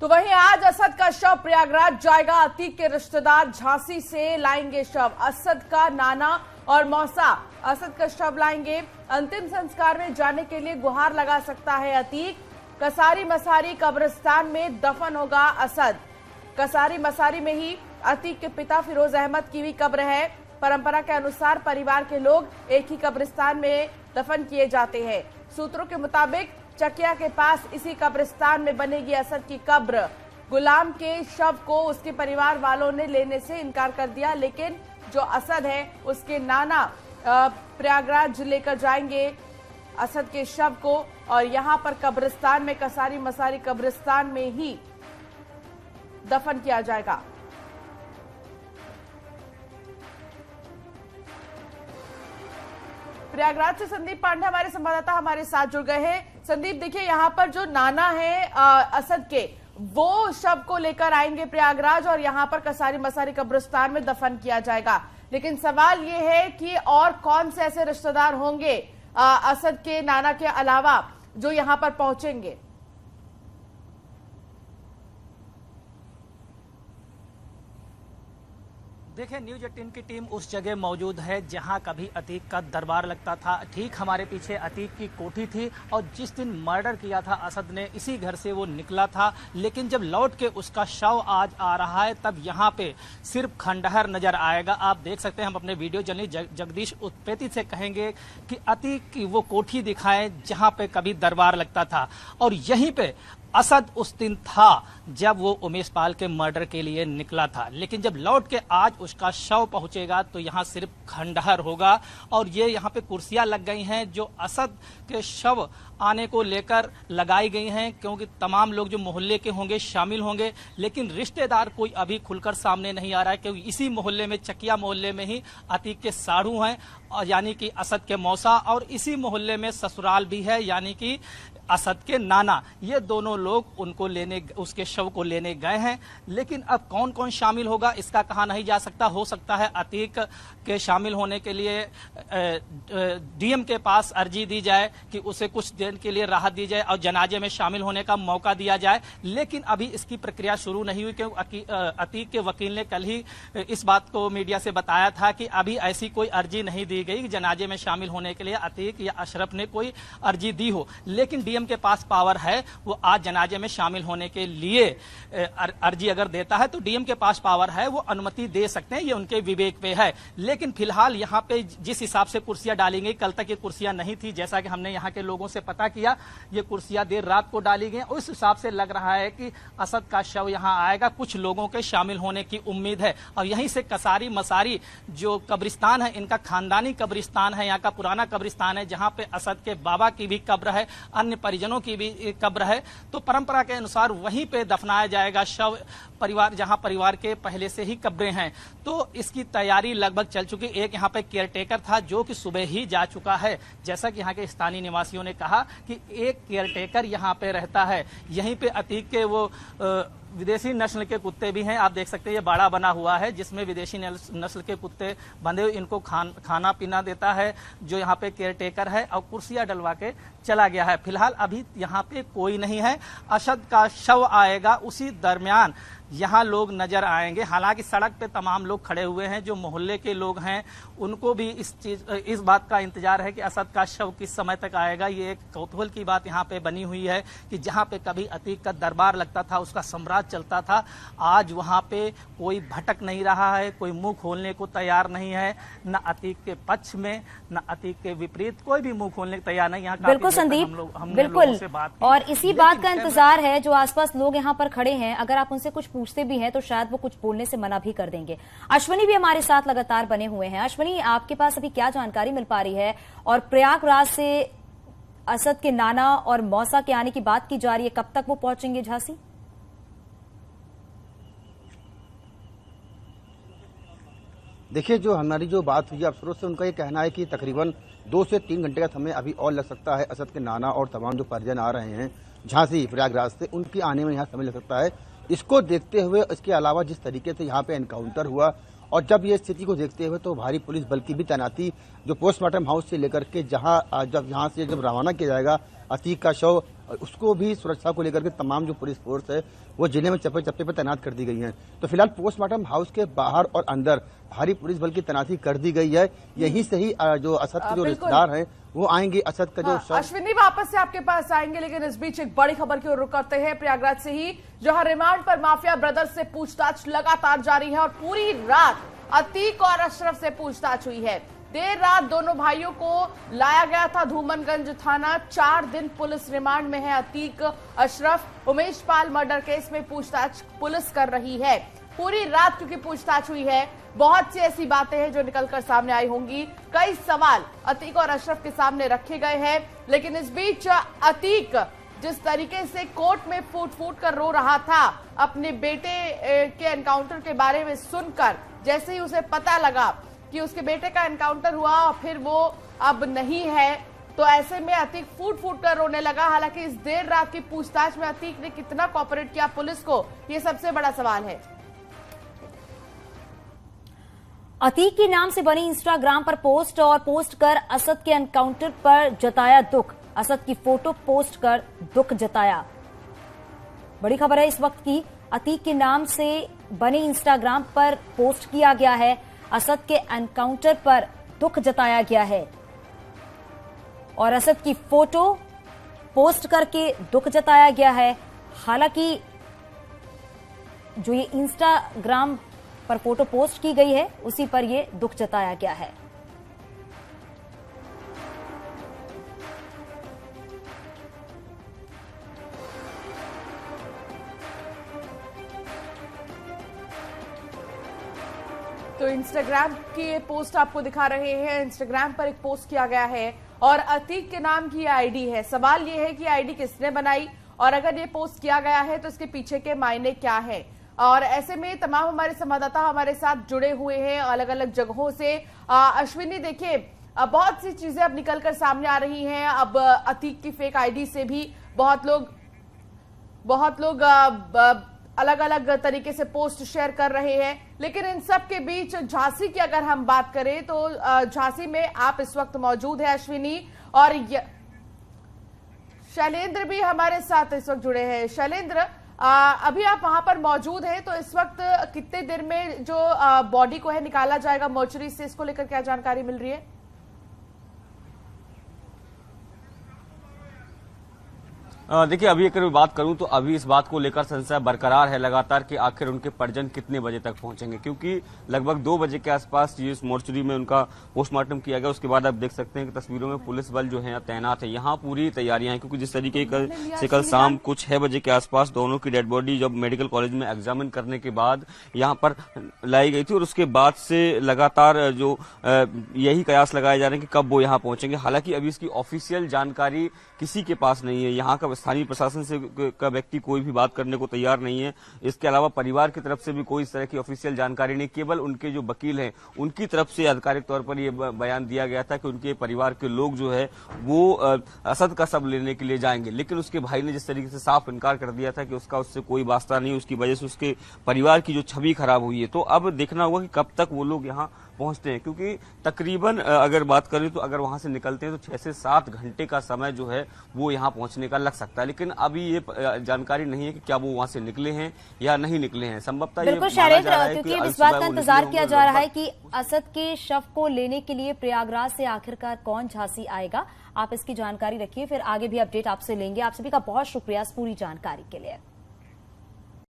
तो वहीं आज असद का शव प्रयागराज जाएगा। अतीक के रिश्तेदार झांसी से लाएंगे शव। असद का नाना और मौसा असद का शव लाएंगे। अंतिम संस्कार में जाने के लिए गुहार लगा सकता है अतीक। कसारी मसारी कब्रिस्तान में दफन होगा असद। कसारी मसारी में ही अतीक के पिता फिरोज अहमद की भी कब्र है। परंपरा के अनुसार परिवार के लोग एक ही कब्रिस्तान में दफन किए जाते हैं। सूत्रों के मुताबिक चकिया के पास इसी कब्रिस्तान में बनेगी असद की कब्र। गुलाम के शव को उसके परिवार वालों ने लेने से इनकार कर दिया, लेकिन जो असद है उसके नाना प्रयागराज लेकर जाएंगे असद के शव को और यहां पर कब्रिस्तान में कसारी मसारी कब्रिस्तान में ही दफन किया जाएगा। प्रयागराज से संदीप पांडे हमारे संवाददाता हमारे साथ जुड़ गए हैं। संदीप, देखिए यहाँ पर जो नाना है असद के, वो शव को लेकर आएंगे प्रयागराज और यहाँ पर कसारी मसारी कब्रिस्तान में दफन किया जाएगा। लेकिन सवाल ये है कि और कौन से ऐसे रिश्तेदार होंगे असद के नाना के अलावा जो यहाँ पर पहुंचेंगे? देखिए, न्यूज 18 की टीम उस जगह मौजूद है जहां कभी अतीक का दरबार लगता था। ठीक हमारे पीछे अतीक की कोठी थी और जिस दिन मर्डर किया था असद ने, इसी घर से वो निकला था। लेकिन जब लौट के उसका शव आज आ रहा है तब यहाँ पे सिर्फ खंडहर नजर आएगा। आप देख सकते हैं, हम अपने वीडियो जर्नलिस्ट जगदीश उत्पेती से कहेंगे कि अतीक की वो कोठी दिखाएं जहां पे कभी दरबार लगता था। और यहीं पे असद उस दिन था जब वो उमेश पाल के मर्डर के लिए निकला था। लेकिन जब लौट के आज उसका शव पहुंचेगा तो यहाँ सिर्फ खंडहर होगा। और ये यहाँ पे कुर्सियां लग गई हैं जो असद के शव आने को लेकर लगाई गई हैं, क्योंकि तमाम लोग जो मोहल्ले के होंगे शामिल होंगे। लेकिन रिश्तेदार कोई अभी खुलकर सामने नहीं आ रहा है, क्योंकि इसी मोहल्ले में, चकिया मोहल्ले में ही अतीक के साड़ू हैं यानी कि असद के मौसा, और इसी मोहल्ले में ससुराल भी है यानी कि असद के नाना। ये दोनों लोग उनको लेने, उसके शव को लेने गए हैं। लेकिन अब कौन कौन शामिल होगा इसका कहा नहीं जा सकता। हो सकता है अतीक के शामिल होने के लिए डीएम के पास अर्जी दी जाए कि उसे कुछ देर के लिए राहत दी जाए और जनाजे में शामिल होने का मौका दिया जाए। लेकिन अभी इसकी प्रक्रिया शुरू नहीं हुई, क्योंकि अतीक के वकील ने कल ही इस बात को मीडिया से बताया था कि अभी ऐसी कोई अर्जी नहीं दी गई जनाजे में शामिल होने के लिए अतीक या अशरफ ने कोई अर्जी दी हो। लेकिन डीएम के पास पावर है, वो आज जनाजे में शामिल होने के लिए अर्जी अगर देता है तो डीएम के पास पावर है, वो अनुमति दे सकते हैं, ये उनके विवेक पे है। लेकिन फिलहाल यहाँ पे जिस हिसाब से कुर्सियां डाली गई, कल तक ये कुर्सियां नहीं थी, जैसा कि हमने यहाँ के लोगों से पता किया, ये कुर्सियां देर रात को डाली गई। उस हिसाब से लग रहा है कि असद का शव यहाँ आएगा। कुछ लोगों के शामिल होने की उम्मीद है। और यहीं से कसारी मसारी जो कब्रिस्तान है, इनका खानदानी कब्रिस्तान है, यहाँ का पुराना कब्रिस्तान है, जहाँ पे असद के बाबा की भी कब्र है, अन्य परिजनों की भी कब्र है। तो परंपरा के अनुसार वहीं पे दफनाया जाएगा शव, परिवार जहां परिवार के पहले से ही कब्रें हैं। तो इसकी तैयारी लगभग चल चुकी। एक यहाँ पे केयरटेकर था जो कि सुबह ही जा चुका है। जैसा कि यहाँ के स्थानीय निवासियों ने कहा कि एक केयरटेकर यहाँ पे रहता है। यहीं पे अतीक के वो विदेशी नस्ल के कुत्ते भी हैं। आप देख सकते हैं, ये बाड़ा बना हुआ है जिसमें विदेशी नस्ल के कुत्ते बंधे हुए, इनको खाना पीना देता है जो यहाँ पे केयरटेकर है, और कुर्सियां डलवा के चला गया है। फिलहाल अभी यहाँ पे कोई नहीं है। असद का शव आएगा, उसी दरमियान यहाँ लोग नजर आएंगे। हालांकि सड़क पे तमाम लोग खड़े हुए हैं, जो मोहल्ले के लोग हैं उनको भी इस बात का इंतजार है कि असद का शव किस समय तक आएगा। ये एक कौतूहल की बात यहाँ पे बनी हुई है कि जहाँ पे कभी अतीक का दरबार लगता था, उसका साम्राज्य चलता था, आज वहाँ पे कोई भटक नहीं रहा है, कोई मुंह खोलने को तैयार नहीं है। न अतीक के पक्ष में न अतीक के विपरीत कोई भी मुंह खोलने को तैयार नहीं। यहाँ बिल्कुल संदीप, बिल्कुल, और इसी बात का इंतजार है। जो आसपास लोग यहाँ पर खड़े हैं, अगर आप उनसे कुछ पूछते भी हैं तो शायद वो कुछ बोलने से मना भी कर देंगे। अश्विनी भी हमारे साथ लगातार बने हुए हैं। अश्विनी, आपके पास अभी क्या जानकारी मिल पा रही है? और प्रयागराज से असद के नाना और मौसा के आने की बात की जा रही है, कब तक वो पहुंचेंगे झांसी? देखिए, जो हमारी जो बात हुई अफसरों से, उनका ये कहना है कि तकरीबन 2 से 3 घंटे का समय अभी और लग सकता है। असद के नाना और तमाम जो परिजन आ रहे हैं झांसी प्रयागराज से, उनके आने में यहाँ समय लग सकता है। इसको देखते हुए, इसके अलावा जिस तरीके से यहाँ पे एनकाउंटर हुआ और जब ये स्थिति को देखते हुए तो भारी पुलिस बल की भी तैनाती, जो पोस्टमार्टम हाउस से लेकर के जब यहाँ से रवाना किया जाएगा अतीक का शव और उसको भी सुरक्षा को लेकर के तमाम जो पुलिस फोर्स है वो जिले में चप्पे चप्पे पर तैनात कर दी गई है। तो फिलहाल पोस्टमार्टम हाउस के बाहर और अंदर भारी पुलिस बल की तैनाती कर दी गई है। यहीं से ही जो असद के जो रिश्तेदार हैं वो आएंगे। असद का जो शव अश्विनी वापस से आपके पास आएंगे, लेकिन इस बीच एक बड़ी खबर की ओर रुख करते हैं प्रयागराज से ही, जहां रिमांड पर माफिया ब्रदर्स से पूछताछ लगातार जारी है और पूरी रात अतीक और अशरफ से पूछताछ हुई है। देर रात दोनों भाइयों को लाया गया था धूमनगंज थाना। 4 दिन पुलिस रिमांड में है अतीक, अशरफ। उमेश पाल मर्डर केस में पूछताछ पुलिस कर रही है। पूरी रात क्योंकि पूछताछ हुई है, बहुत सी ऐसी बातें हैं जो निकलकर सामने आई होंगी। कई सवाल अतीक और अशरफ के सामने रखे गए हैं, लेकिन इस बीच अतीक जिस तरीके से कोर्ट में फूट फूट कर रो रहा था अपने बेटे के एनकाउंटर के बारे में सुनकर, जैसे ही उसे पता लगा कि उसके बेटे का एनकाउंटर हुआ और फिर वो अब नहीं है, तो ऐसे में अतीक फूट फूट कर रोने लगा। हालांकि इस देर रात की पूछताछ में अतीक ने कितना कोऑपरेट किया पुलिस को, ये सबसे बड़ा सवाल है। अतीक के नाम से बनी इंस्टाग्राम पर पोस्ट और पोस्ट कर असद के एनकाउंटर पर जताया दुख, असद की फोटो पोस्ट कर दुख जताया। बड़ी खबर है इस वक्त की, अतीक के नाम से बने इंस्टाग्राम पर पोस्ट किया गया है, असद के एनकाउंटर पर दुख जताया गया है और असद की फोटो पोस्ट करके दुख जताया गया है। हालांकि जो ये इंस्टाग्राम पर फोटो पोस्ट की गई है उसी पर ये दुख जताया गया है। तो इंस्टाग्राम की ये पोस्ट आपको दिखा रहे हैं। इंस्टाग्राम पर एक पोस्ट किया गया है और अतीक के नाम की आईडी है। सवाल ये है कि आईडी किसने बनाई और अगर ये पोस्ट किया गया है तो इसके पीछे के मायने क्या है। और ऐसे में तमाम हमारे संवाददाता हमारे साथ जुड़े हुए हैं अलग अलग जगहों से। अश्विनी देखिए, बहुत सी चीजें अब निकलकर सामने आ रही हैं। अब अतीक की फेक आईडी से भी बहुत लोग अलग अलग तरीके से पोस्ट शेयर कर रहे हैं। लेकिन इन सब के बीच झांसी की अगर हम बात करें तो झांसी में आप इस वक्त मौजूद है अश्विनी, और शैलेंद्र भी हमारे साथ इस वक्त जुड़े हैं। शैलेंद्र, अभी आप वहां पर मौजूद हैं, तो इस वक्त कितने देर में जो बॉडी को है निकाला जाएगा मोर्चरी से, इसको लेकर क्या जानकारी मिल रही है? देखिए, अभी अगर मैं बात करूं तो अभी इस बात को लेकर संशय बरकरार है लगातार कि आखिर उनके परिजन कितने बजे तक पहुंचेंगे, क्योंकि लगभग 2 बजे के आसपास जिस मोर्चरी में उनका पोस्टमार्टम किया गया उसके बाद आप देख सकते हैं कि तस्वीरों में पुलिस बल जो है तैनात है। यहाँ पूरी तैयारियां हैं, क्योंकि जिस तरीके से कल शाम को 6 बजे के आसपास दोनों की डेड बॉडी जब मेडिकल कॉलेज में एग्जामिन करने के बाद यहाँ पर लाई गई थी और उसके बाद से लगातार जो यही कयास लगाए जा रहे हैं कि कब वो यहाँ पहुंचेंगे। हालांकि अभी इसकी ऑफिशियल जानकारी किसी के पास नहीं है। यहाँ का स्थानीय प्रशासन से का व्यक्ति कोई भी बात करने को तैयार नहीं है। इसके अलावा परिवार की तरफ से भी कोई इस तरह की ऑफिशियल जानकारी नहीं। केवल उनके जो वकील हैं उनकी तरफ से आधिकारिक तौर पर यह बयान दिया गया था कि उनके परिवार के लोग जो है वो असद का शव लेने के लिए जाएंगे, लेकिन उसके भाई ने जिस तरीके से साफ इनकार कर दिया था कि उससे कोई वास्ता नहीं, उसकी वजह से उसके परिवार की जो छवि खराब हुई है। तो अब देखना होगा कि कब तक वो लोग यहाँ पहुंचते हैं, क्योंकि तकरीबन अगर बात करें तो अगर वहां से निकलते हैं तो 6 से 7 घंटे का समय जो है वो यहाँ पहुंचने का लग सकता है। लेकिन अभी ये जानकारी नहीं है कि क्या वो वहां से निकले हैं या नहीं निकले हैं। संभवतः बिल्कुल शैलेंद्र, क्योंकि इस बात का इंतजार किया जा रहा है कि असद के शव को लेने के लिए प्रयागराज से आखिरकार कौन झांसी आएगा। आप इसकी जानकारी रखिए, फिर आगे भी अपडेट आपसे लेंगे। आप सभी का बहुत शुक्रिया इस पूरी जानकारी के लिए।